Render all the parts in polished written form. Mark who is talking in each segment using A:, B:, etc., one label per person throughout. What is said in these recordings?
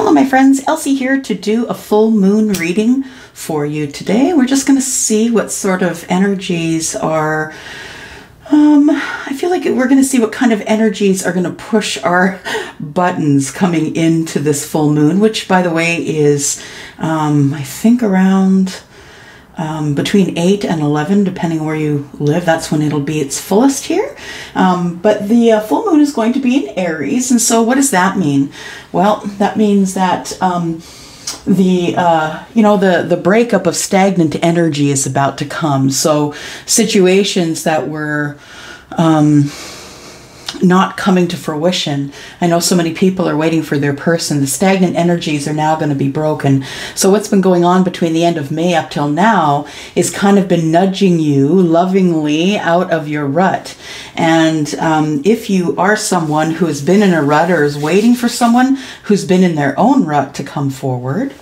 A: Hello my friends, Elsie here to do a full moon reading for you today. We're just going to see what sort of energies are, I feel like we're going to see what kind of energies are going to push our buttons coming into this full moon, which by the way is, I think around between 8 and 11, depending where you live. That's when it'll be its fullest here. But the full moon is going to be in Aries. And so what does that mean? Well, that means that the breakup of stagnant energy is about to come. So situations that were not coming to fruition. I know so many people are waiting for their person. The stagnant energies are now going to be broken. So what's been going on between the end of May up till now is kind of been nudging you lovingly out of your rut. And if you are someone who has been in a rut or is waiting for someone who's been in their own rut to come forward,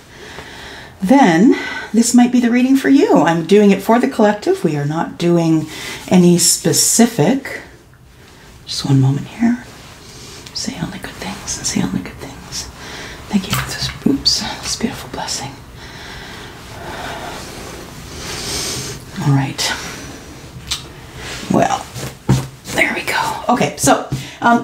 A: then this might be the reading for you. I'm doing it for the collective. We are not doing any specific. Just one moment here. Say only good things and say only good things. Thank you for this beautiful blessing. All right. Well, there we go. Okay, so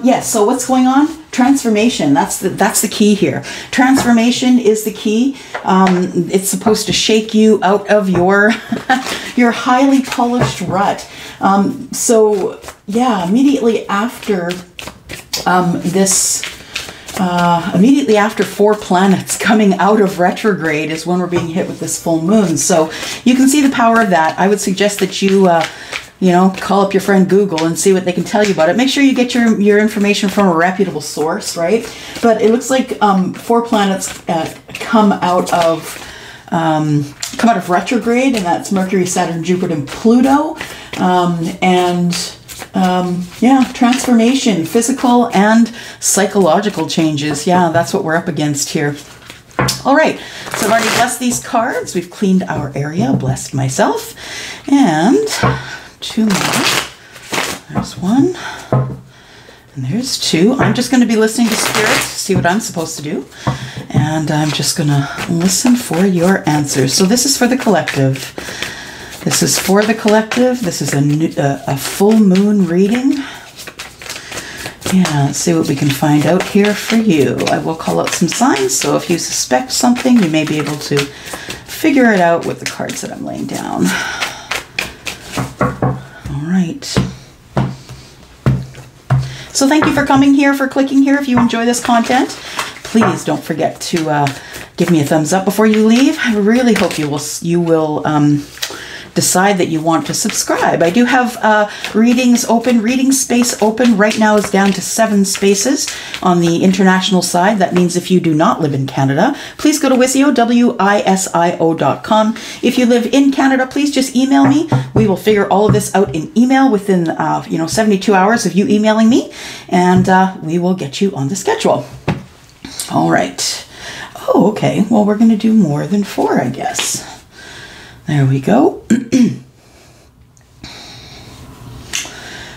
A: yes. So what's going on? Transformation. That's the key here. Transformation is the key. It's supposed to shake you out of your your highly polished rut. So yeah, immediately after immediately after 4 planets coming out of retrograde is when we're being hit with this full moon. So you can see the power of that. I would suggest that you call up your friend Google and see what they can tell you about it. Make sure you get your information from a reputable source, right? But it looks like 4 planets come out of retrograde, and that's Mercury, Saturn, Jupiter, and Pluto. Yeah, transformation, physical and psychological changes. Yeah, that's what we're up against here. All right, so I've already blessed these cards. We've cleaned our area, blessed myself, and 2 more. There's 1, and there's 2. I'm just going to be listening to spirits, see what I'm supposed to do, and I'm just going to listen for your answers. So this is for the collective. This is for the collective. This is a full moon reading. Yeah, let's see what we can find out here for you. I will call out some signs, so if you suspect something, you may be able to figure it out with the cards that I'm laying down. All right. So thank you for coming here, for clicking here. If you enjoy this content, please don't forget to give me a thumbs up before you leave. I really hope you will decide that you want to subscribe. I do have readings open, reading space open. Right now is down to 7 spaces on the international side. That means if you do not live in Canada, please go to WISIO, WISIO.com. If you live in Canada, please just email me. We will figure all of this out in email within 72 hours of you emailing me, and we will get you on the schedule. All right. Oh, okay. Well, we're going to do more than 4, I guess. There we go.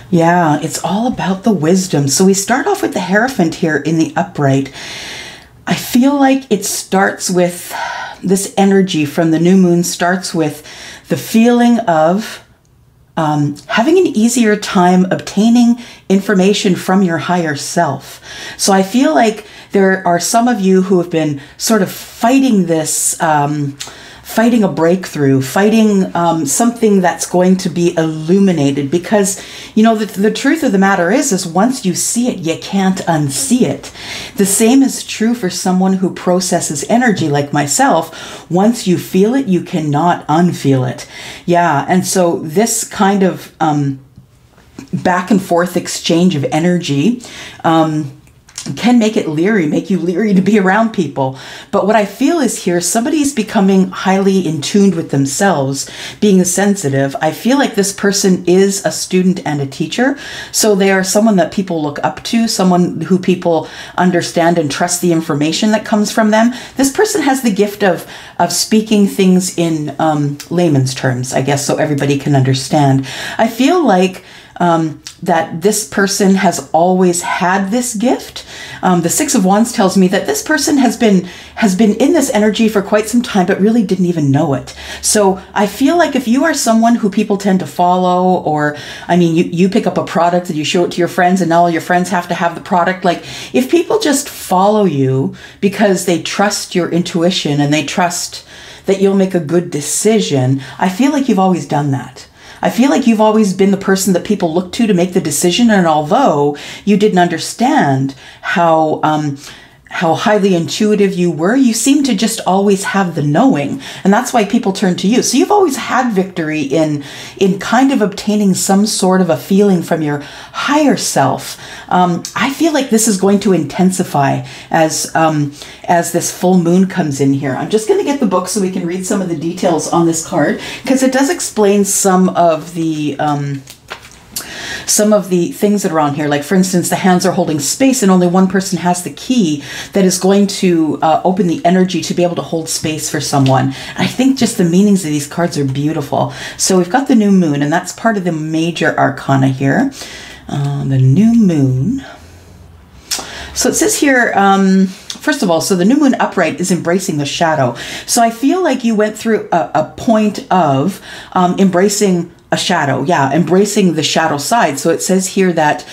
A: Yeah, it's all about the wisdom. So we start off with the Hierophant here in the upright. I feel like it starts with this energy from the new moon, starts with the feeling of having an easier time obtaining information from your higher self. So I feel like there are some of you who have been sort of fighting this, fighting a breakthrough, fighting something that's going to be illuminated, because the truth of the matter is once you see it, you can't unsee it. The same is true for someone who processes energy like myself. Once you feel it, you cannot unfeel it. Yeah, and so this kind of back and forth exchange of energy can make it leery, make you leery to be around people. But what I feel is here, somebody's becoming highly in tune with themselves, being sensitive. I feel like this person is a student and a teacher. So they are someone that people look up to, someone who people understand and trust the information that comes from them. This person has the gift of speaking things in layman's terms, I guess, so everybody can understand. I feel like that this person has always had this gift. The Six of Wands tells me that this person has been in this energy for quite some time, but really didn't even know it. So I feel like if you are someone who people tend to follow, or, I mean, you pick up a product and you show it to your friends and now all your friends have to have the product. Like, if people just follow you because they trust your intuition and they trust that you'll make a good decision, I feel like you've always done that. I feel like you've always been the person that people look to make the decision. And although you didn't understand how highly intuitive you were, you seem to just always have the knowing. And that's why people turn to you. So you've always had victory in kind of obtaining some sort of a feeling from your higher self. I feel like this is going to intensify as this full moon comes in here. I'm just going to get the book so we can read some of the details on this card, because it does explain some of the things that are on here. Like, for instance, the hands are holding space and only one person has the key that is going to open the energy to be able to hold space for someone. I think just the meanings of these cards are beautiful. So we've got the new moon, and that's part of the major arcana here. The new moon. So it says here, first of all, so the new moon upright is embracing the shadow. So I feel like you went through a point of embracing a shadow. Yeah, embracing the shadow side. So it says here that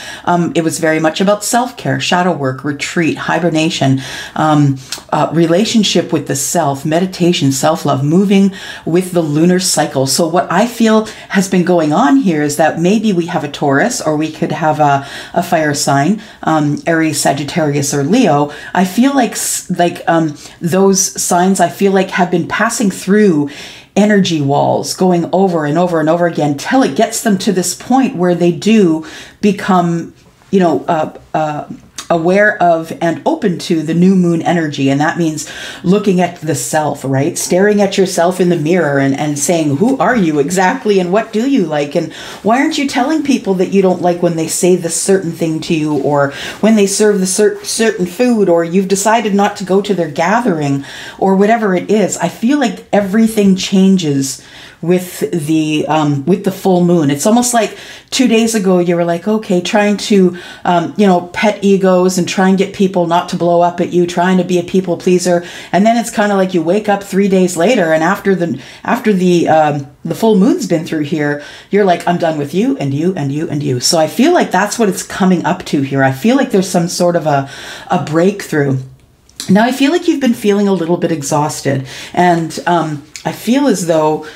A: it was very much about self-care, shadow work, retreat, hibernation, relationship with the self, meditation, self-love, moving with the lunar cycle. So what I feel has been going on here is that maybe we have a Taurus, or we could have a fire sign, Aries, Sagittarius, or Leo. I feel like those signs, I feel like, have been passing through energy walls, going over and over and over again, till it gets them to this point where they do become, aware of and open to the new moon energy. And that means looking at the self, right? Staring at yourself in the mirror and saying, who are you exactly? And what do you like? And why aren't you telling people that you don't like when they say this certain thing to you, or when they serve the certain food, or you've decided not to go to their gathering, or whatever it is? I feel like everything changes with the full moon. It's almost like 2 days ago you were like, okay, trying to pet egos and try and get people not to blow up at you, trying to be a people pleaser, and then it's kind of like you wake up 3 days later, and after the full moon's been through here, you're like, I'm done with you and you and you and you. So I feel like that's what it's coming up to here. I feel like there's some sort of a breakthrough. Now I feel like you've been feeling a little bit exhausted, and I feel as though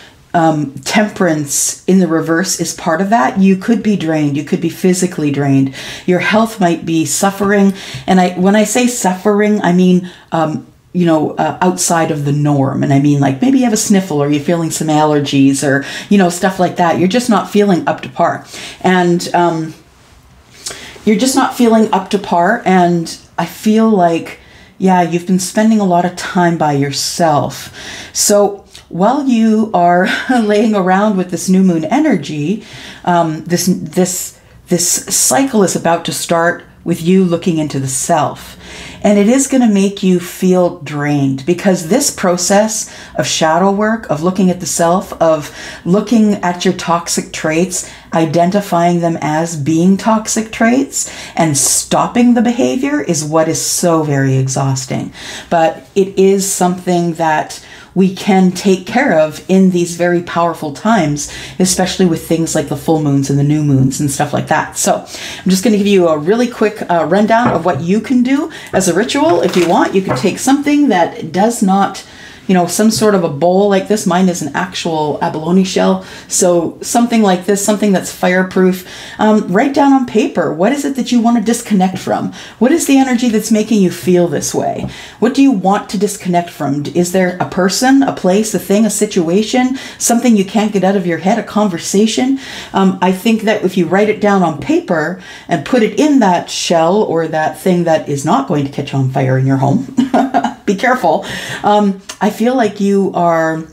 A: Temperance in the reverse is part of that. You could be drained. You could be physically drained. Your health might be suffering. And when I say suffering, I mean, outside of the norm. And I mean, like, maybe you have a sniffle, or you're feeling some allergies, or, stuff like that. You're just not feeling up to par. And you're just not feeling up to par. And I feel like, yeah, you've been spending a lot of time by yourself. So while you are laying around with this new moon energy, this cycle is about to start with you looking into the self. And it is going to make you feel drained, because this process of shadow work, of looking at the self, of looking at your toxic traits, identifying them as being toxic traits, and stopping the behavior is what is so very exhausting. But it is something that we can take care of in these very powerful times, especially with things like the full moons and the new moons and stuff like that. So I'm just going to give you a really quick rundown of what you can do as a ritual. If you want, you could take something that does not, some sort of a bowl like this. Mine is an actual abalone shell. So something like this, something that's fireproof. Write down on paper, what is it that you want to disconnect from? What is the energy that's making you feel this way? What do you want to disconnect from? Is there a person, a place, a thing, a situation, something you can't get out of your head, a conversation? I think that if you write it down on paper and put it in that shell, or that thing that is not going to catch on fire in your home, be careful. I feel like you are,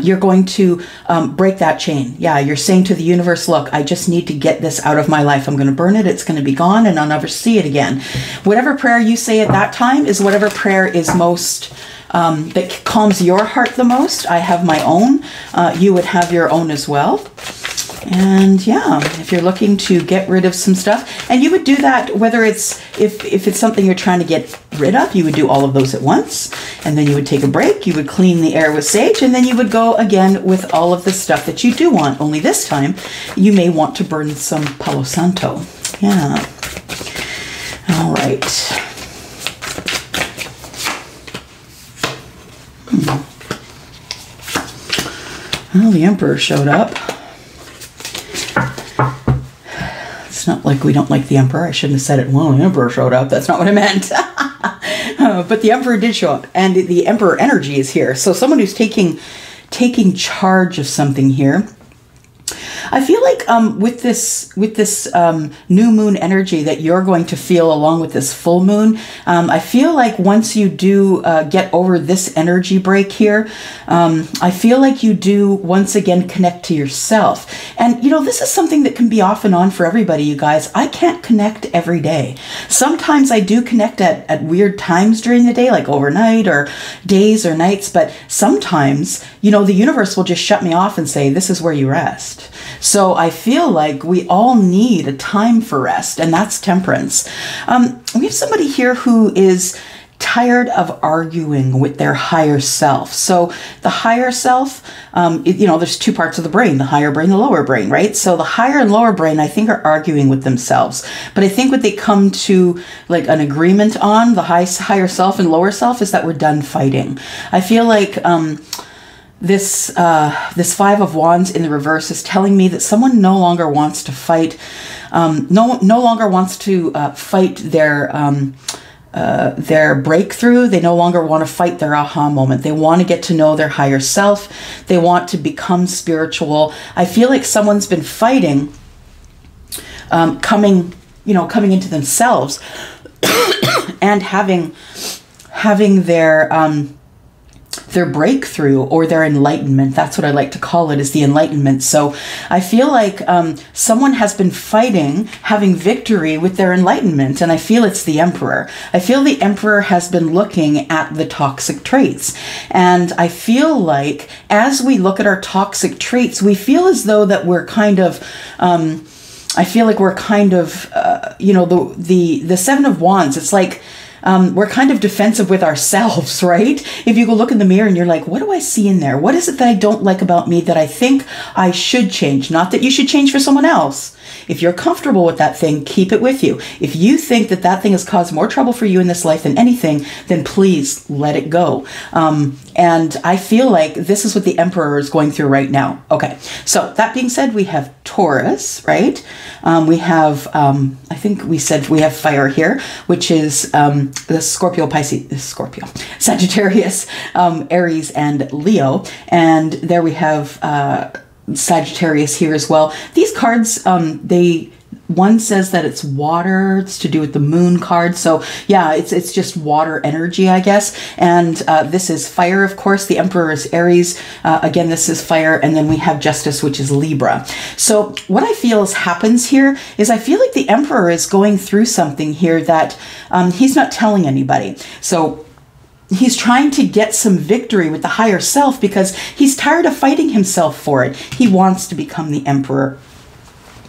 A: you're going to break that chain. Yeah, you're saying to the universe, look, I just need to get this out of my life. I'm going to burn it. It's going to be gone, and I'll never see it again. Whatever prayer you say at that time is whatever prayer is most, that calms your heart the most. I have my own. You would have your own as well. And yeah, if you're looking to get rid of some stuff, and you would do that whether it's, if it's something you're trying to get rid of, you would do all of those at once, and then you would take a break, you would clean the air with sage, and then you would go again with all of the stuff that you do want, only this time you may want to burn some Palo Santo. Yeah. All right. Well, the Emperor showed up. It's not like we don't like the Emperor. I shouldn't have said it. Well, the Emperor showed up. That's not what I meant. But the Emperor did show up, and the Emperor energy is here. So someone who's taking charge of something here. I feel like with this new moon energy that you're going to feel along with this full moon, I feel like once you do get over this energy break here, I feel like you do once again connect to yourself. And you know, this is something that can be off and on for everybody, you guys. I can't connect every day. Sometimes I do connect at weird times during the day, like overnight or days or nights, but sometimes, you know, the universe will just shut me off and say, this is where you rest. So I feel like we all need a time for rest, and that's temperance. We have somebody here who is tired of arguing with their higher self. So the higher self, you know, there's two parts of the brain, the higher brain, the lower brain, right? So the higher and lower brain, I think, are arguing with themselves. But I think what they come to like an agreement on, the higher self and lower self, is that we're done fighting. I feel like this Five of Wands in the reverse is telling me that someone no longer wants to fight, no longer wants to fight their breakthrough. They no longer want to fight their aha moment. They want to get to know their higher self. They want to become spiritual. I feel like someone's been fighting, coming into themselves and having their breakthrough or their enlightenment. That's what I like to call it, is the enlightenment. So I feel like someone has been fighting, having victory with their enlightenment, and I feel it's the Emperor. I feel the Emperor has been looking at the toxic traits, and I feel like as we look at our toxic traits, we feel as though that we're kind of I feel like we're kind of you know, the Seven of Wands, it's like we're kind of defensive with ourselves, right? If you go look in the mirror and you're like, what do I see in there? What is it that I don't like about me that I think I should change? Not that you should change for someone else. If you're comfortable with that thing, keep it with you. If you think that that thing has caused more trouble for you in this life than anything, then please let it go. And I feel like this is what the Emperor is going through right now. Okay, so that being said, we have Taurus, right? We have, I think we said we have fire here, which is the Sagittarius, Aries, and Leo. And there we have Sagittarius here as well. These cards, one says that it's water. It's to do with the moon card. So yeah, it's just water energy, I guess. And this is fire, of course. The Emperor is Aries. Again, this is fire. And then we have Justice, which is Libra. So what I feel happens here is I feel like the Emperor is going through something here that he's not telling anybody. So he's trying to get some victory with the higher self because he's tired of fighting himself for it. He wants to become the Emperor.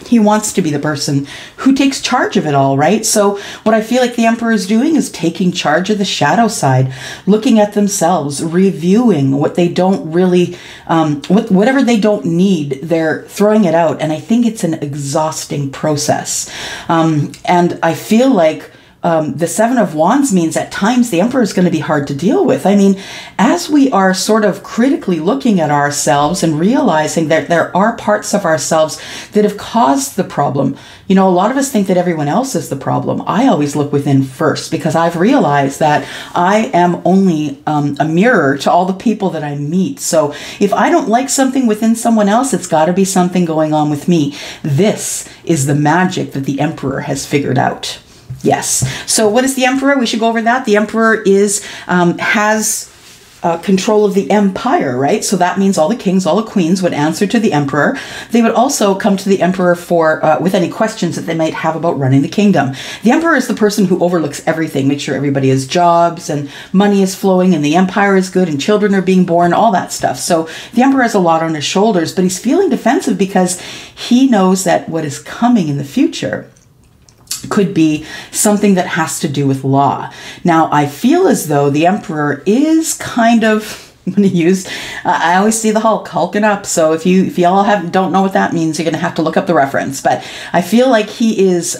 A: He wants to be the person who takes charge of it all, right? So what I feel like the Emperor is doing is taking charge of the shadow side, looking at themselves, reviewing what they don't really, whatever they don't need, they're throwing it out. And I think it's an exhausting process. And I feel like the Seven of Wands means at times the Emperor is going to be hard to deal with. I mean, as we are sort of critically looking at ourselves and realizing that there are parts of ourselves that have caused the problem. You know, a lot of us think that everyone else is the problem. I always look within first because I've realized that I am only a mirror to all the people that I meet. So if I don't like something within someone else, it's got to be something going on with me. This is the magic that the Emperor has figured out. Yes. So what is the Emperor? We should go over that. The Emperor is has control of the empire, right? So that means all the kings, all the queens would answer to the emperor. They would also come to the emperor for with any questions that they might have about running the kingdom. The emperor is the person who overlooks everything, makes sure everybody has jobs and money is flowing and the empire is good and children are being born, all that stuff. So the emperor has a lot on his shoulders, but he's feeling defensive because he knows that what is coming in the future could be something that has to do with law. Now, I feel as though the emperor is kind of, I'm going to use, I always see the Hulk hulking up. So if y'all don't know what that means, you're going to have to look up the reference. But I feel like he is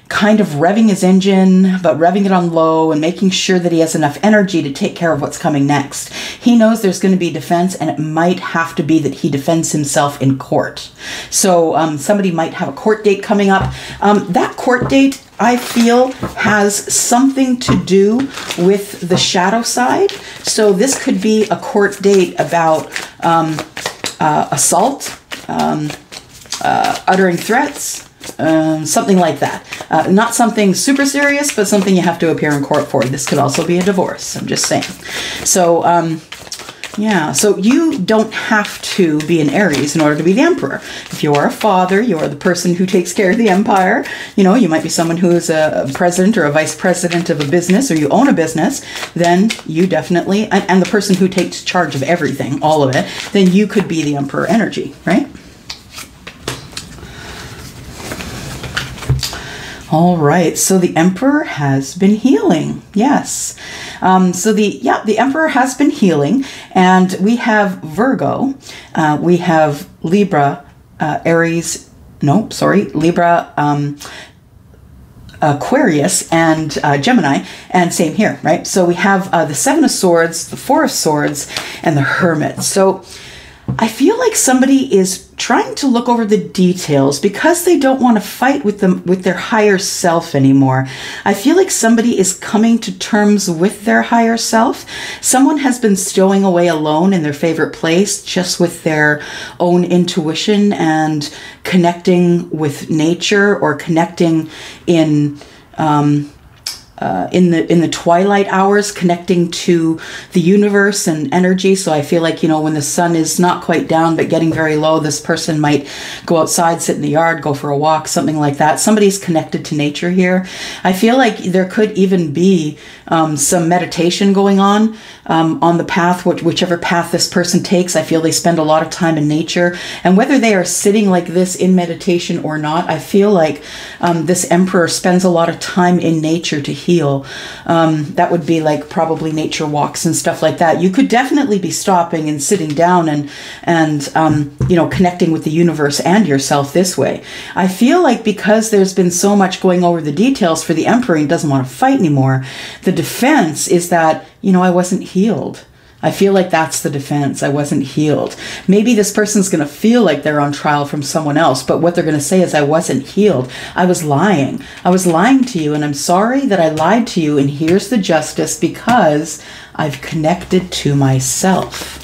A: kind of revving his engine, but revving it on low and making sure that he has enough energy to take care of what's coming next. He knows there's going to be defense, and it might have to be that he defends himself in court. So somebody might have a court date coming up. That court date, I feel, has something to do with the shadow side. So this could be a court date about assault, uttering threats, something like that. Not something super serious, but something you have to appear in court for. This could also be a divorce, I'm just saying. So, yeah, so you don't have to be an Aries in order to be the emperor. If you are a father, you are the person who takes care of the empire. You know, you might be someone who is a president or a vice president of a business, or you own a business, then you definitely, and the person who takes charge of everything, all of it, then you could be the emperor energy, right? All right, so the emperor has been healing. Yes. So the emperor has been healing, and we have Virgo, we have Libra, Libra, Aquarius, and Gemini, and same here, right? So we have the Seven of Swords, the Four of Swords, and the Hermit. So I feel like somebody is trying to look over the details because they don't want to fight with their higher self anymore. I feel like somebody is coming to terms with their higher self. Someone has been stowing away alone in their favorite place, just with their own intuition and connecting with nature, or connecting in the twilight hours, connecting to the universe and energy. So I feel like, you know, when the sun is not quite down but getting very low, this person might go outside, sit in the yard, go for a walk, something like that. Somebody's connected to nature here. I feel like there could even be some meditation going on the path, whichever path this person takes. I feel they spend a lot of time in nature, and whether they are sitting like this in meditation or not, I feel like this emperor spends a lot of time in nature to heal. That would be like probably nature walks and stuff like that. You could definitely be stopping and sitting down and you know, connecting with the universe and yourself this way. I feel like because there's been so much going over the details for the emperor and doesn't want to fight anymore, the defense is that, you know, I wasn't healed. I feel like that's the defense. I wasn't healed. Maybe this person's going to feel like they're on trial from someone else, but what they're going to say is, I wasn't healed. I was lying. I was lying to you, and I'm sorry that I lied to you, and here's the justice because I've connected to myself.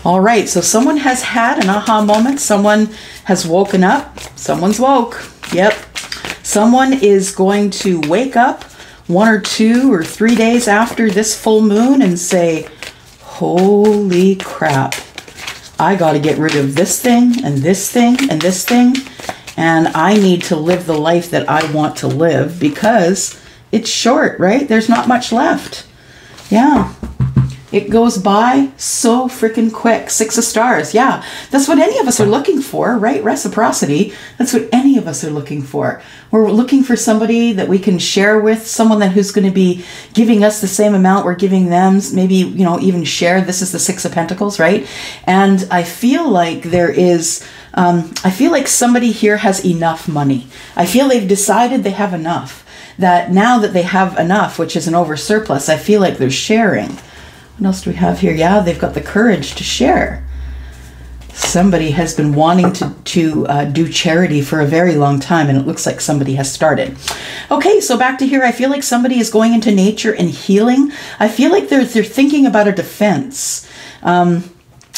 A: All right, so someone has had an aha moment. Someone has woken up. Someone's woke. Yep. Someone is going to wake up 1 or 2 or 3 days after this full moon and say, holy crap, I got to get rid of this thing and this thing and this thing, and I need to live the life that I want to live because it's short, right? There's not much left. Yeah. It goes by so freaking quick. 6 of Stars. Yeah, that's what any of us are looking for, right? Reciprocity. That's what any of us are looking for. We're looking for somebody that we can share with, someone who's going to be giving us the same amount we're giving them, maybe, you know, even share. This is the 6 of Pentacles, right? And I feel like there is, I feel like somebody here has enough money. I feel they've decided they have enough. That now that they have enough, which is an over surplus, I feel like they're sharing. What else do we have here? Yeah, they've got the courage to share. Somebody has been wanting to do charity for a very long time, and it looks like somebody has started. Okay, so back to here. I feel like somebody is going into nature and healing. I feel like they're thinking about a defense.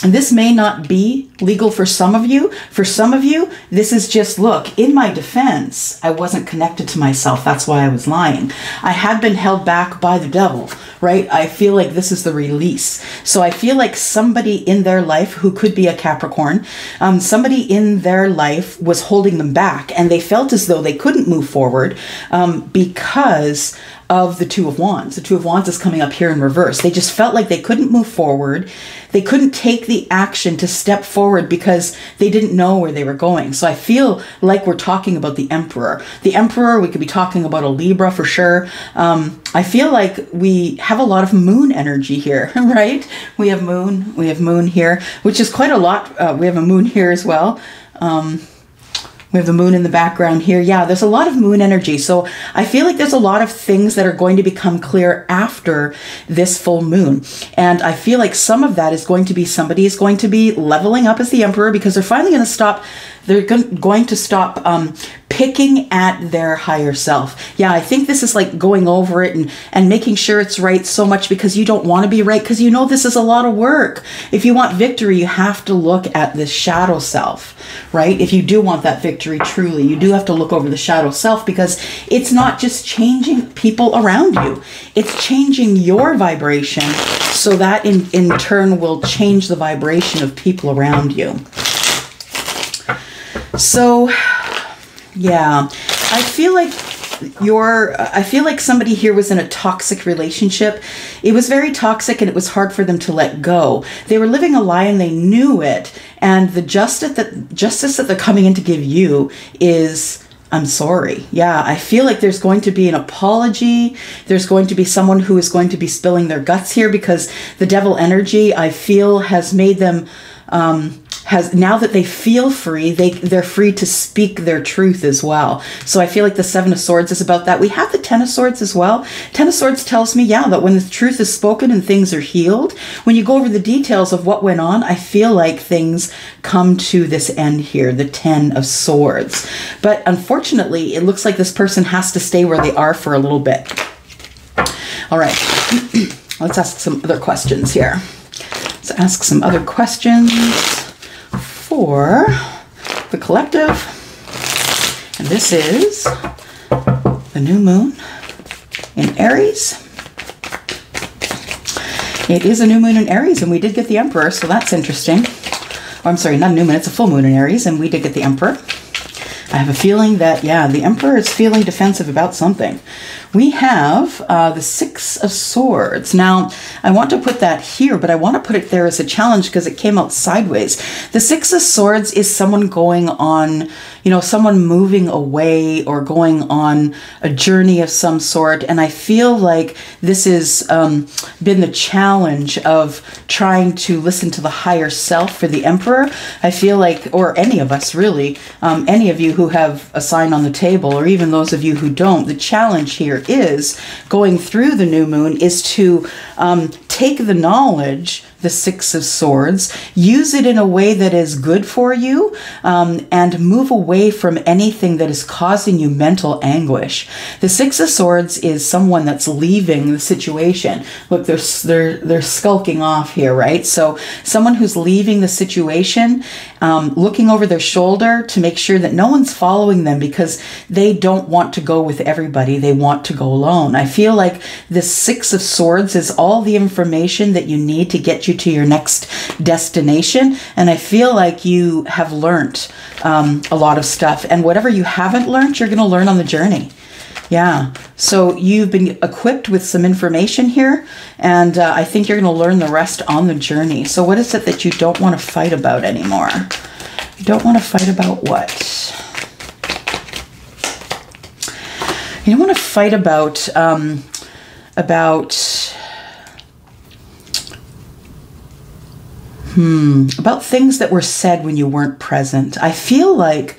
A: And this may not be legal for some of you. For some of you, this is just, look, in my defense, I wasn't connected to myself. That's why I was lying. I had been held back by the devil, right? I feel like this is the release. So I feel like somebody in their life who could be a Capricorn, somebody in their life was holding them back, and they felt as though they couldn't move forward because of the Two of Wands. The Two of Wands is coming up here in reverse. They just felt like they couldn't move forward. They couldn't take the action to step forward because they didn't know where they were going. So I feel like we're talking about the Emperor. The Emperor, we could be talking about a Libra for sure. I feel like we have a lot of moon energy here, right? We have moon here, which is quite a lot. We have a moon here as well. We have the moon in the background here. Yeah, there's a lot of moon energy. So I feel like there's a lot of things that are going to become clear after this full moon. And I feel like some of that is going to be somebody is going to be leveling up as the Emperor because they're finally going to stop. They're going to stop picking at their higher self. Yeah, I think this is like going over it and making sure it's right so much because you don't want to be right because you know this is a lot of work. If you want victory, you have to look at this shadow self, right? If you do want that victory truly, you do have to look over the shadow self because it's not just changing people around you. It's changing your vibration so that in turn will change the vibration of people around you. So, yeah, I feel like somebody here was in a toxic relationship. It was very toxic and it was hard for them to let go. They were living a lie and they knew it. And the justice that they're coming in to give you is, I'm sorry. Yeah, I feel like there's going to be an apology. There's going to be someone who is going to be spilling their guts here because the devil energy, I feel, has made them... now that they feel free, they're free to speak their truth as well. So I feel like the Seven of Swords is about that. We have the Ten of Swords as well. Ten of Swords tells me, yeah, that when the truth is spoken and things are healed, when you go over the details of what went on, I feel like things come to this end here, the Ten of Swords. But unfortunately, it looks like this person has to stay where they are for a little bit. All right, let's ask some other questions here. Let's ask some other questions for the collective. And this is the new moon in Aries. It is a new moon in Aries, and we did get the Emperor, so that's interesting. Oh, I'm sorry, not a new moon, it's a full moon in Aries, and we did get the Emperor. I have a feeling that, yeah, the Emperor is feeling defensive about something. We have the Six of Swords. Now, I want to put that here, but I want to put it there as a challenge because it came out sideways. The Six of Swords is someone going on, you know, someone moving away or going on a journey of some sort. And I feel like this has been the challenge of trying to listen to the higher self for the Emperor. I feel like, or any of us really, any of you who have a sign on the table, or even those of you who don't, the challenge here is going through the new moon is to take the knowledge, the Six of Swords, use it in a way that is good for you, and move away from anything that is causing you mental anguish. The Six of Swords is someone that's leaving the situation. Look, they're skulking off here, right? So someone who's leaving the situation, looking over their shoulder to make sure that no one's following them because they don't want to go with everybody. They want to go alone. I feel like the Six of Swords is all the information that you need to get you to your next destination. And I feel like you have learned a lot of stuff. And whatever you haven't learned, you're going to learn on the journey. Yeah. So you've been equipped with some information here. And I think you're going to learn the rest on the journey. So what is it that you don't want to fight about anymore? You don't want to fight about what? You don't want to fight about things that were said when you weren't present. I feel like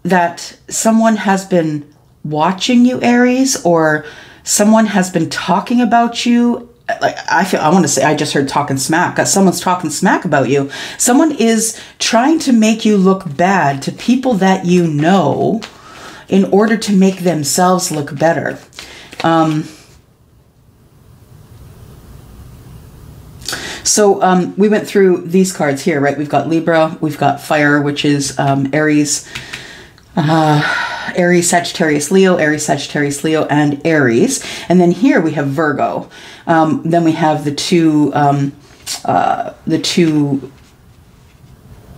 A: that someone has been watching you, Aries, or someone has been talking about you. Like I want to say, I just heard talking smack. Someone's talking smack about you. Someone is trying to make you look bad to people that you know in order to make themselves look better. So we went through these cards here, right? We've got Libra, we've got fire, which is Aries, Aries, Sagittarius, Leo, Aries, Sagittarius, Leo, and Aries. And then here we have Virgo. Then we have the two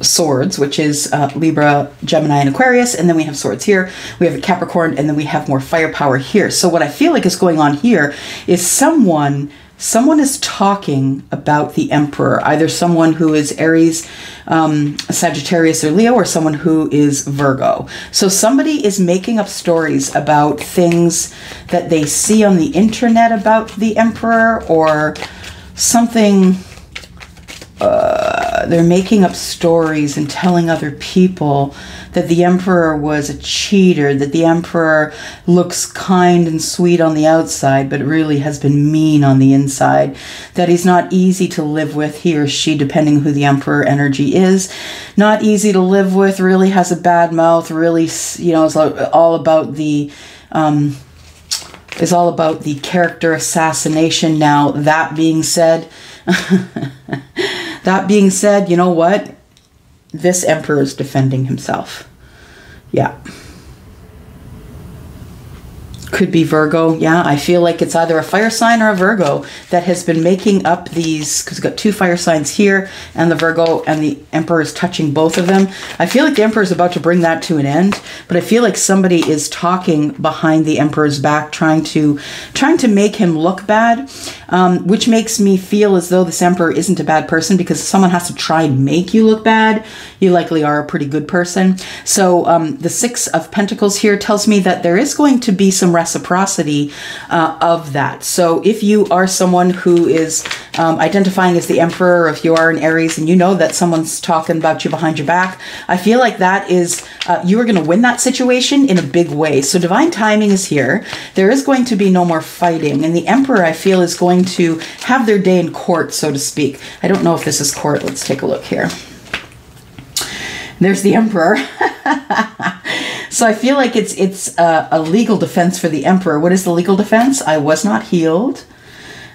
A: swords, which is Libra, Gemini, and Aquarius. And then we have swords here. We have a Capricorn, and then we have more firepower here. So what I feel like is going on here is someone is talking about the Emperor, either someone who is Aries, Sagittarius, or Leo, or someone who is Virgo. So somebody is making up stories about things that they see on the internet about the Emperor, or something. They're making up stories and telling other people that the Emperor was a cheater, that the Emperor looks kind and sweet on the outside, but really has been mean on the inside, that he's not easy to live with, he or she, depending who the Emperor energy is. Not easy to live with, really has a bad mouth, really, you know, is all about the character assassination. Now, that being said, you know what? This Emperor is defending himself. Yeah. Could be Virgo. Yeah, I feel like it's either a fire sign or a Virgo that has been making up these, because we've got two fire signs here, and the Virgo, and the Emperor is touching both of them. I feel like the Emperor is about to bring that to an end, but I feel like somebody is talking behind the Emperor's back, trying to make him look bad, which makes me feel as though this Emperor isn't a bad person, because if someone has to try and make you look bad, you likely are a pretty good person. So the Six of Pentacles here tells me that there is going to be some reciprocity of that. So if you are someone who is identifying as the Emperor, or if you are an Aries and you know that someone's talking about you behind your back, I feel like that is, you are going to win that situation in a big way. So divine timing is here. There is going to be no more fighting. And the Emperor, I feel, is going to have their day in court, so to speak. I don't know if this is court. Let's take a look here. There's the Emperor. So I feel like it's a legal defense for the Emperor. What is the legal defense? I was not healed.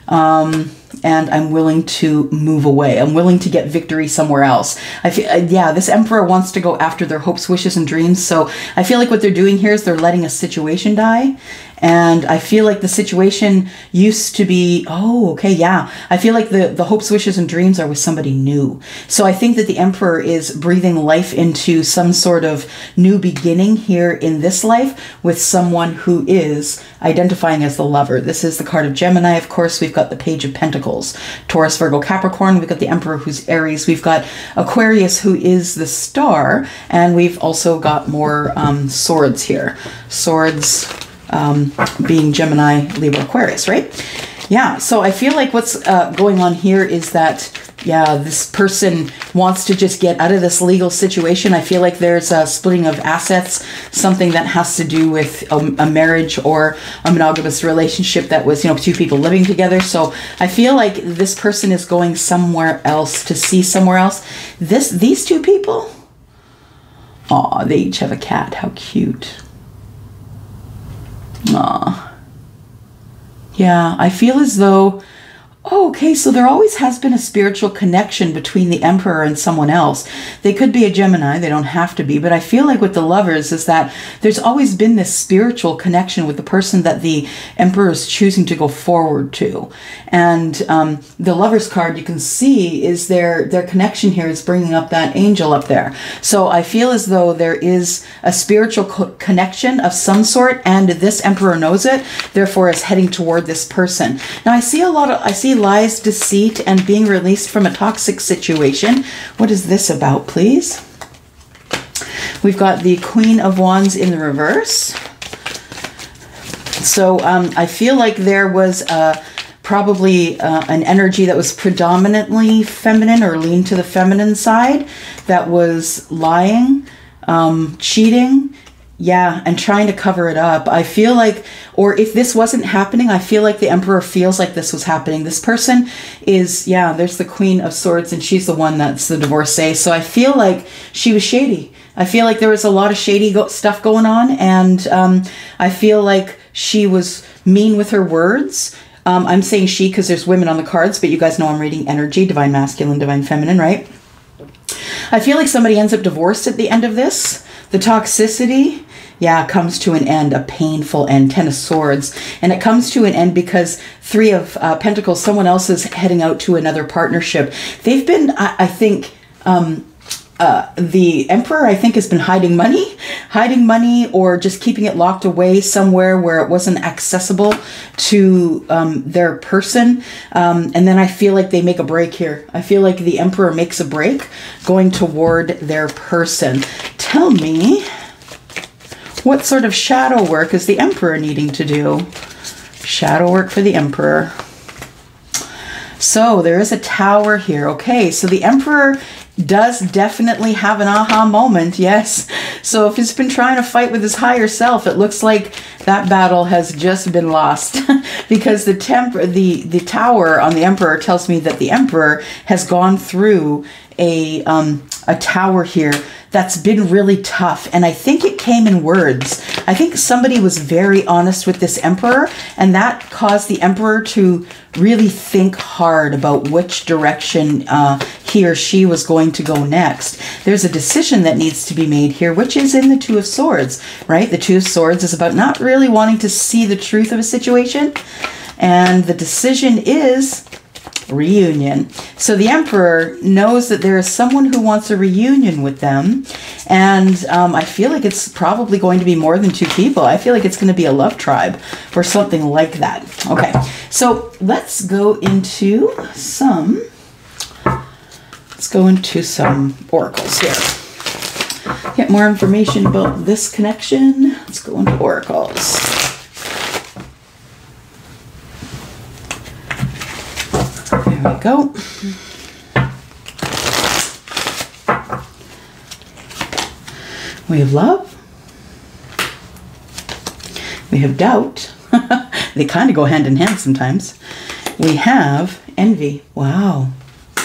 A: And I'm willing to move away. I'm willing to get victory somewhere else. I feel, yeah, this Emperor wants to go after their hopes, wishes, and dreams. So I feel like what they're doing here is they're letting a situation die. And I feel like the situation used to be, oh, okay, yeah. I feel like the hopes, wishes, and dreams are with somebody new. So I think that the Emperor is breathing life into some sort of new beginning here in this life with someone who is identifying as the lover. This is the card of Gemini, of course. We've got the Page of Pentacles, Taurus, Virgo, Capricorn. We've got the Emperor, who's Aries. We've got Aquarius, who is the star. And we've also got more swords here. Swords being Gemini, Libra, Aquarius, right? Yeah, so I feel like what's going on here is that, yeah, this person wants to just get out of this legal situation. I feel like there's a splitting of assets, something that has to do with a marriage or a monogamous relationship that was, you know, two people living together. So I feel like this person is going somewhere else to see somewhere else. These two people, aw, they each have a cat. How cute. Aw. Yeah, I feel as though, oh, okay, so there always has been a spiritual connection between the Emperor and someone else. They could be a Gemini, they don't have to be, but I feel like with the lovers is that there's always been this spiritual connection with the person that the Emperor is choosing to go forward to. And the lovers card, you can see, is their connection here is bringing up that angel up there. So I feel as though there is a spiritual connection of some sort, and this Emperor knows it, therefore is heading toward this person. Now I see lies, deceit, and being released from a toxic situation. What is this about, please? We've got the Queen of Wands in the reverse. So I feel like there was probably an energy that was predominantly feminine or leaned to the feminine side that was lying, cheating, yeah, and trying to cover it up. I feel like, or if this wasn't happening, I feel like the Emperor feels like this was happening. This person is, yeah, there's the Queen of Swords, and she's the one that's the divorcee. So I feel like she was shady. I feel like there was a lot of shady stuff going on, and I feel like she was mean with her words. I'm saying she because there's women on the cards, but you guys know I'm reading energy, divine masculine, divine feminine, right? I feel like somebody ends up divorced at the end of this. The toxicity, yeah, comes to an end, a painful end, 10 of Swords. And it comes to an end because 3 of Pentacles, someone else is heading out to another partnership. They've been, I think, the Emperor, I think, has been hiding money or just keeping it locked away somewhere where it wasn't accessible to their person. And then I feel like they make a break here. I feel like the Emperor makes a break going toward their person. Tell me, what sort of shadow work is the Emperor needing to do? Shadow work for the Emperor. So there is a Tower here. Okay, so the Emperor does definitely have an aha moment, yes. So if he's been trying to fight with his higher self, it looks like that battle has just been lost because the Tower on the Emperor tells me that the Emperor has gone through a tower here that's been really tough. And I think it came in words. I think somebody was very honest with this Emperor, and that caused the Emperor to really think hard about which direction he or she was going to go next. There's a decision that needs to be made here, which is in the 2 of Swords, right? The 2 of Swords is about not really wanting to see the truth of a situation. And the decision is reunion. So the Emperor knows that there is someone who wants a reunion with them. And I feel like it's probably going to be more than 2 people. I feel like it's going to be a love tribe or something like that. Okay, so let's go into some oracles here. Get more information about this connection. Let's go into oracles. There we go. We have love. We have doubt. They kind of go hand in hand sometimes. We have envy. Wow.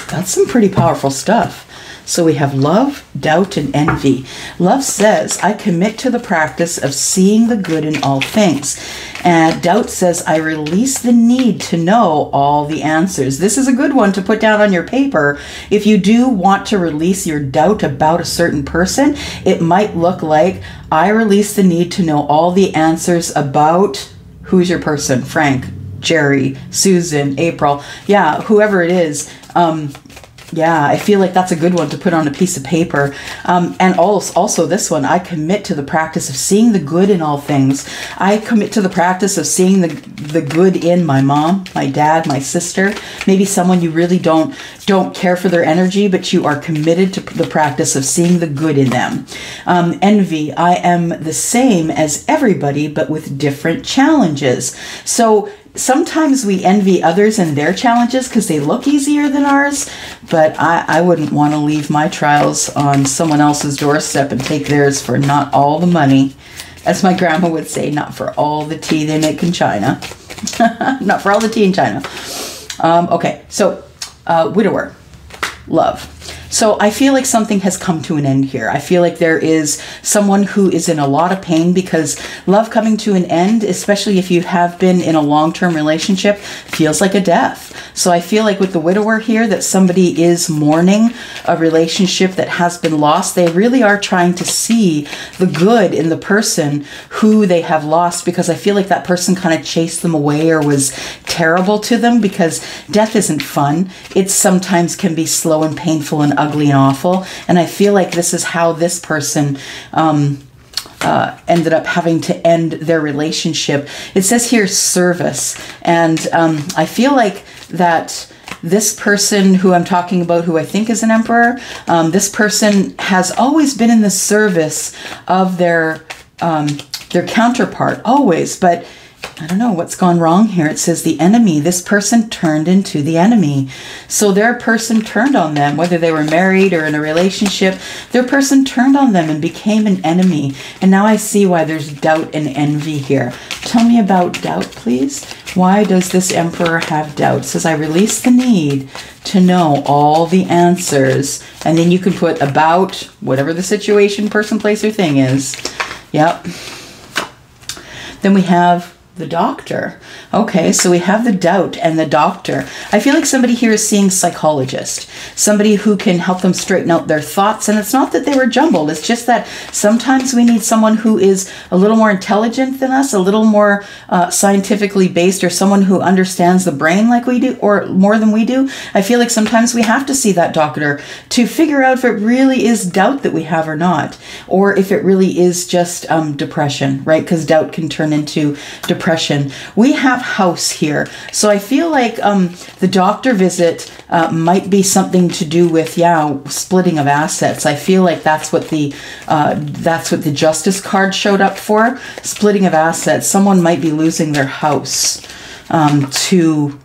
A: That's some pretty powerful stuff. So we have love, doubt, and envy. Love says, I commit to the practice of seeing the good in all things. And doubt says, I release the need to know all the answers. This is a good one to put down on your paper. If you do want to release your doubt about a certain person, it might look like, I release the need to know all the answers about, who's your person? Frank, Jerry, Susan, April. Yeah, whoever it is. Yeah, I feel like that's a good one to put on a piece of paper. And also this one, I commit to the practice of seeing the good in all things. I commit to the practice of seeing the good in my mom, my dad, my sister, maybe someone you really don't care for their energy, but you are committed to the practice of seeing the good in them. Envy, I am the same as everybody, but with different challenges. So sometimes we envy others and their challenges because they look easier than ours, but I wouldn't want to leave my trials on someone else's doorstep and take theirs for not all the money. As my grandma would say, not for all the tea they make in China. Not for all the tea in China. Okay, so widower, love. So I feel like something has come to an end here. I feel like there is someone who is in a lot of pain because love coming to an end, especially if you have been in a long-term relationship, feels like a death. So I feel like with the widower here that somebody is mourning a relationship that has been lost. They really are trying to see the good in the person who they have lost, because I feel like that person kind of chased them away or was terrible to them, because death isn't fun. It sometimes can be slow and painful and ugly and awful. And I feel like this is how this person ended up having to end their relationship. It says here service. And I feel like that this person who I'm talking about, who I think is an emperor, this person has always been in the service of their counterpart, always. But I don't know what's gone wrong here. It says the enemy. This person turned into the enemy. So their person turned on them, whether they were married or in a relationship. Their person turned on them and became an enemy. And now I see why there's doubt and envy here. Tell me about doubt, please. Why does this emperor have doubt? It says, I release the need to know all the answers. And then you can put about whatever the situation, person, place, or thing is. Yep. Then we have the doctor. Okay, so we have the doubt and the doctor. I feel like somebody here is seeing psychologist, somebody who can help them straighten out their thoughts. And it's not that they were jumbled. It's just that sometimes we need someone who is a little more intelligent than us, a little more scientifically based, or someone who understands the brain like we do, or more than we do. I feel like sometimes we have to see that doctor to figure out if it really is doubt that we have or not, or if it really is just depression, right? Because doubt can turn into depression. We have house here. So I feel like the doctor visit might be something to do with, splitting of assets. I feel like that's what the justice card showed up for. Splitting of assets. Someone might be losing their house to,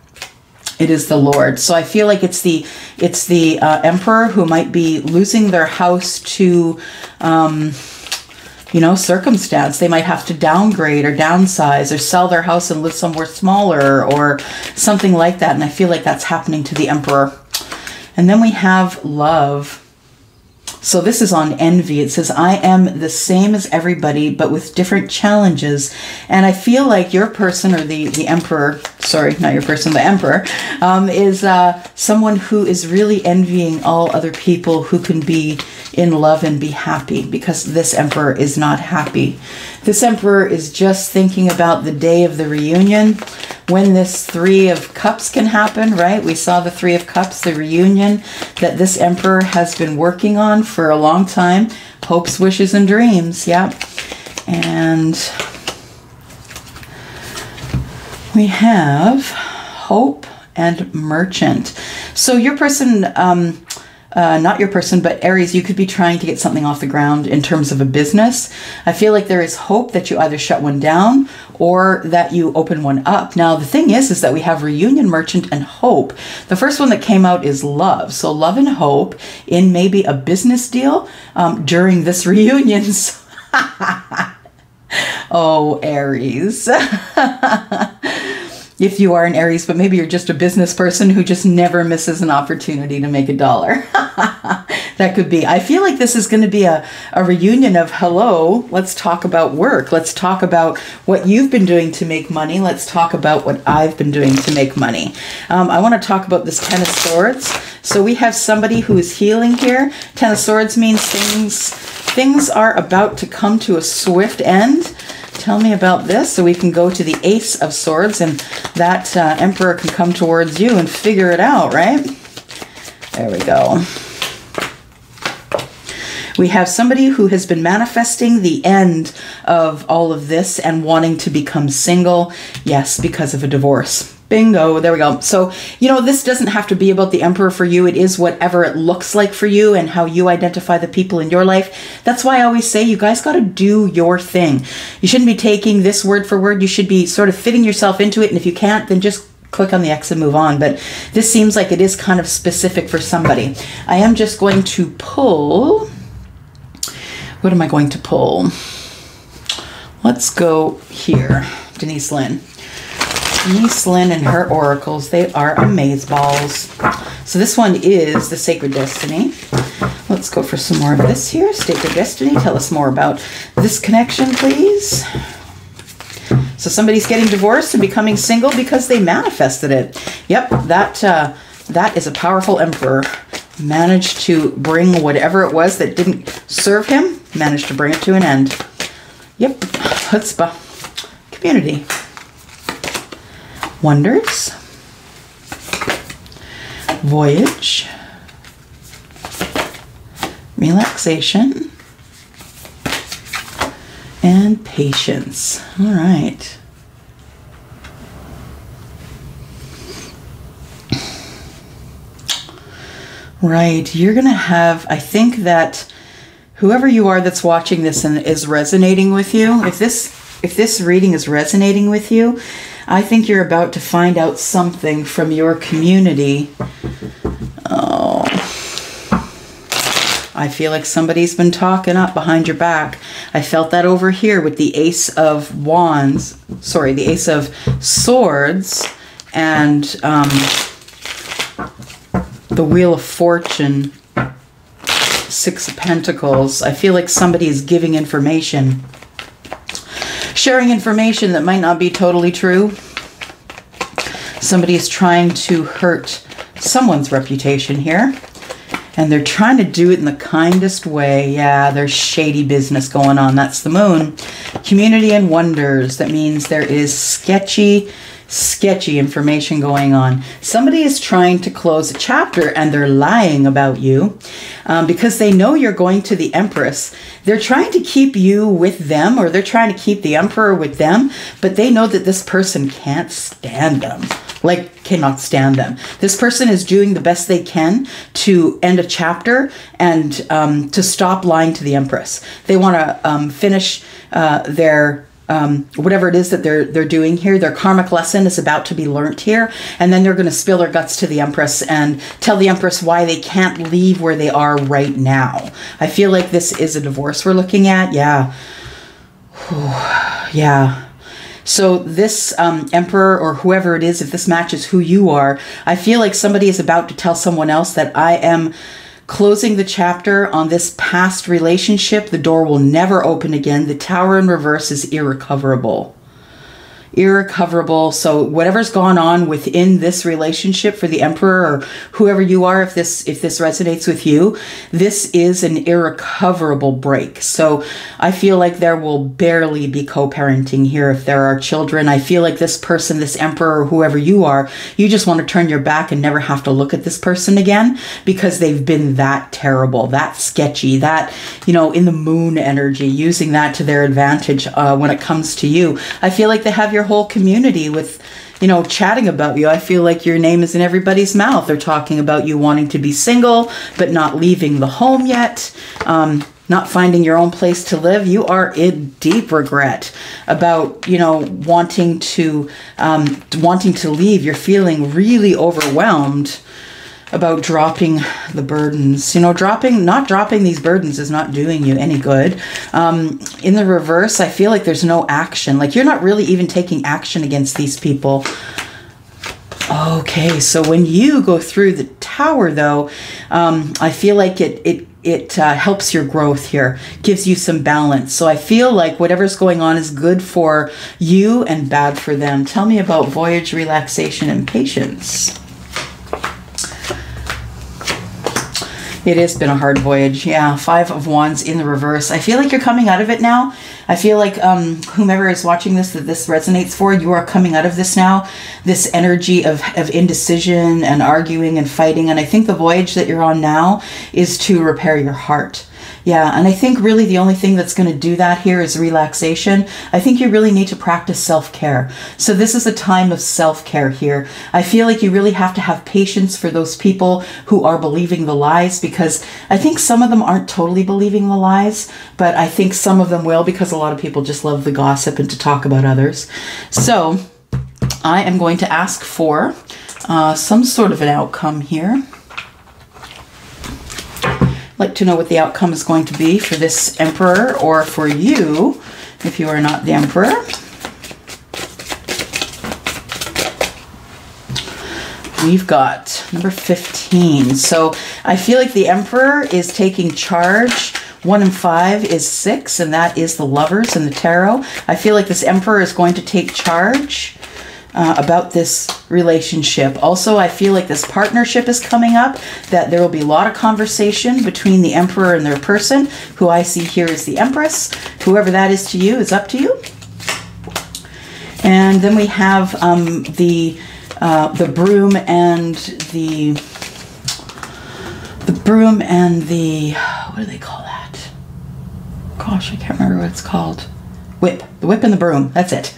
A: it is the Lord. So I feel like it's the emperor who might be losing their house to circumstance. They might have to downgrade or downsize or sell their house and live somewhere smaller or something like that. And I feel like that's happening to the emperor. And then we have love. So this is on envy. It says, I am the same as everybody, but with different challenges. And I feel like your person, or the emperor, sorry, not your person, the emperor, is someone who is really envying all other people who can be in love and be happy, because this emperor is not happy. This emperor is just thinking about the day of the reunion, when this Three of Cups can happen, right? We saw the Three of Cups, the reunion that this emperor has been working on for a long time. Hopes, wishes, and dreams. Yeah. And we have hope and merchant. So your person, not your person, but Aries, you could be trying to get something off the ground in terms of a business. I feel like there is hope that you either shut one down or that you open one up. Now, the thing is that we have reunion, merchant, and hope. The first one that came out is love. So love and hope in maybe a business deal during this reunion. Oh, Aries. If you are an Aries, but maybe you're just a business person who just never misses an opportunity to make $1. That could be. I feel like this is going to be a reunion of, hello, let's talk about work. Let's talk about what you've been doing to make money. Let's talk about what I've been doing to make money. I want to talk about this Ten of Swords. So we have somebody who is healing here. Ten of Swords means things are about to come to a swift end. Tell me about this, so we can go to the Ace of Swords, and that emperor can come towards you and figure it out, right? There we go. We have somebody who has been manifesting the end of all of this and wanting to become single. Yes, because of a divorce. Bingo. There we go. So, this doesn't have to be about the emperor for you. It is whatever it looks like for you and how you identify the people in your life. That's why I always say you guys got to do your thing. You shouldn't be taking this word for word. You should be sort of fitting yourself into it. And if you can't, then just click on the X and move on. But this seems like it is kind of specific for somebody. I am just going to pull. What am I going to pull? Let's go here. Denise Lynn. Denise Lynn and her oracles, they are amazeballs. So this one is the Sacred Destiny. Let's go for some more of this here. Sacred Destiny, tell us more about this connection, please. So somebody's getting divorced and becoming single because they manifested it. Yep, that is a powerful emperor. Managed to bring whatever it was that didn't serve him, managed to bring it to an end. Yep, chutzpah. Community. Wonders, voyage, relaxation, and patience. All right. Right, you're going to have, I think that whoever you are that's watching this and is resonating with you, if this reading is resonating with you, I think you're about to find out something from your community. Oh, I feel like somebody's been talking up behind your back. I felt that over here with the Ace of Wands, sorry, the Ace of Swords and the Wheel of Fortune, Six of Pentacles. I feel like somebody is giving information. Sharing information that might not be totally true. Somebody is trying to hurt someone's reputation here. And they're trying to do it in the kindest way. Yeah, there's shady business going on. That's the moon. Community and wonders. That means there is sketchy information going on. Somebody is trying to close a chapter and they're lying about you because they know you're going to the Empress. They're trying to keep you with them, or they're trying to keep the Emperor with them, but they know that this person can't stand them. Like, cannot stand them. This person is doing the best they can to end a chapter and to stop lying to the Empress. They want to finish their whatever it is that they're doing here. Their karmic lesson is about to be learnt here, and then they're going to spill their guts to the Empress and tell the Empress why they can't leave where they are right now. I feel like this is a divorce we're looking at. Yeah. Yeah. So this Emperor, or whoever it is, if this matches who you are, I feel like somebody is about to tell someone else that I am closing the chapter on this past relationship. The door will never open again. The Tower in reverse is irrecoverable. Irrecoverable. So whatever's gone on within this relationship for the Emperor, or whoever you are, if this resonates with you, this is an irrecoverable break. So I feel like there will barely be co-parenting here if there are children. I feel like this person, this Emperor, or whoever you are, you just want to turn your back and never have to look at this person again because they've been that terrible, that sketchy, that, you know, in the moon energy, using that to their advantage when it comes to you. I feel like they have your whole community with, you know, chatting about you. I feel like your name is in everybody's mouth. They're talking about you wanting to be single, but not leaving the home yet, not finding your own place to live. You are in deep regret about, you know, wanting to leave. You're feeling really overwhelmed about dropping the burdens. You know, not dropping these burdens is not doing you any good. In the reverse, I feel like there's no action. Like, you're not really even taking action against these people. Okay, so when you go through the Tower, though, I feel like it helps your growth here, gives you some balance. So I feel like whatever's going on is good for you and bad for them. Tell me about voyage, relaxation, and patience. It has been a hard voyage. Yeah, 5 of Wands in the reverse. I feel like you're coming out of it now. I feel like whomever is watching this, that this resonates for, you are coming out of this now. This energy of indecision and arguing and fighting. And I think the voyage that you're on now is to repair your heart. Yeah, and I think really the only thing that's going to do that here is relaxation. I think you really need to practice self-care. So this is a time of self-care here. I feel like you really have to have patience for those people who are believing the lies, because I think some of them aren't totally believing the lies, but I think some of them will, because a lot of people just love the gossip and to talk about others. So I am going to ask for some sort of an outcome here. Like to know what the outcome is going to be for this Emperor, or for you if you are not the Emperor. We've got number 15. So I feel like the Emperor is taking charge. 1 and 5 is 6, and that is the Lovers in the Tarot. I feel like this Emperor is going to take charge about this relationship. Also, I feel like this partnership is coming up, that there will be a lot of conversation between the Emperor and their person, who I see here is the Empress. Whoever that is to you is up to you. And then we have the broom and the what do they call that? Gosh, I can't remember what it's called. Whip. The whip and the broom. That's it.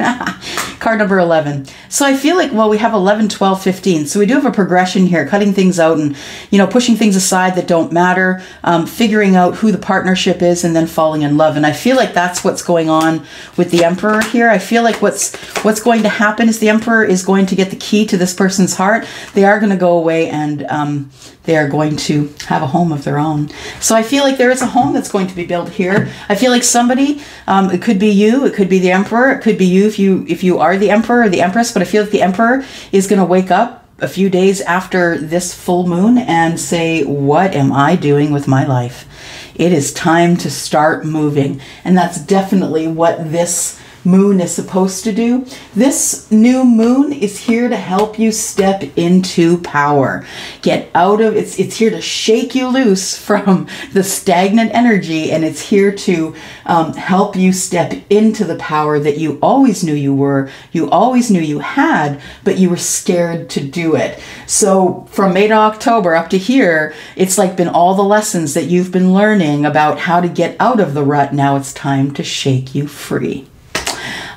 A: Card number 11. So I feel like, well, we have 11, 12, 15. So we do have a progression here, cutting things out and, you know, pushing things aside that don't matter, figuring out who the partnership is, and then falling in love. And I feel like that's what's going on with the Emperor here. I feel like what's going to happen is the Emperor is going to get the key to this person's heart. They are going to go away and they are going to have a home of their own. So I feel like there is a home that's going to be built here. I feel like somebody, it could be you, it could be the Emperor, it could be you if you are the Emperor or the Empress, but I feel like the Emperor is going to wake up a few days after this full moon and say, what am I doing with my life? It is time to start moving. And that's definitely what this moon is supposed to do. This new moon is here to help you step into power. Get out of, it's here to shake you loose from the stagnant energy, and it's here to help you step into the power that you always knew you were, you always knew you had, but you were scared to do it. So from May to October up to here, it's like been all the lessons that you've been learning about how to get out of the rut. Now it's time to shake you free.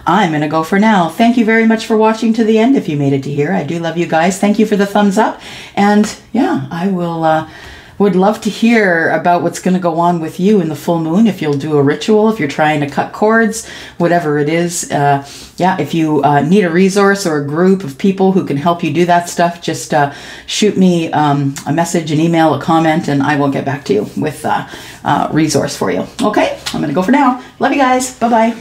A: I'm going to go for now. Thank you very much for watching to the end if you made it to here. I do love you guys. Thank you for the thumbs up. And yeah, I would love to hear about what's going to go on with you in the full moon. If you'll do a ritual, if you're trying to cut cords, whatever it is. Yeah, if you need a resource or a group of people who can help you do that stuff, just shoot me a message, an email, a comment, and I will get back to you with a resource for you. Okay, I'm going to go for now. Love you guys. Bye-bye.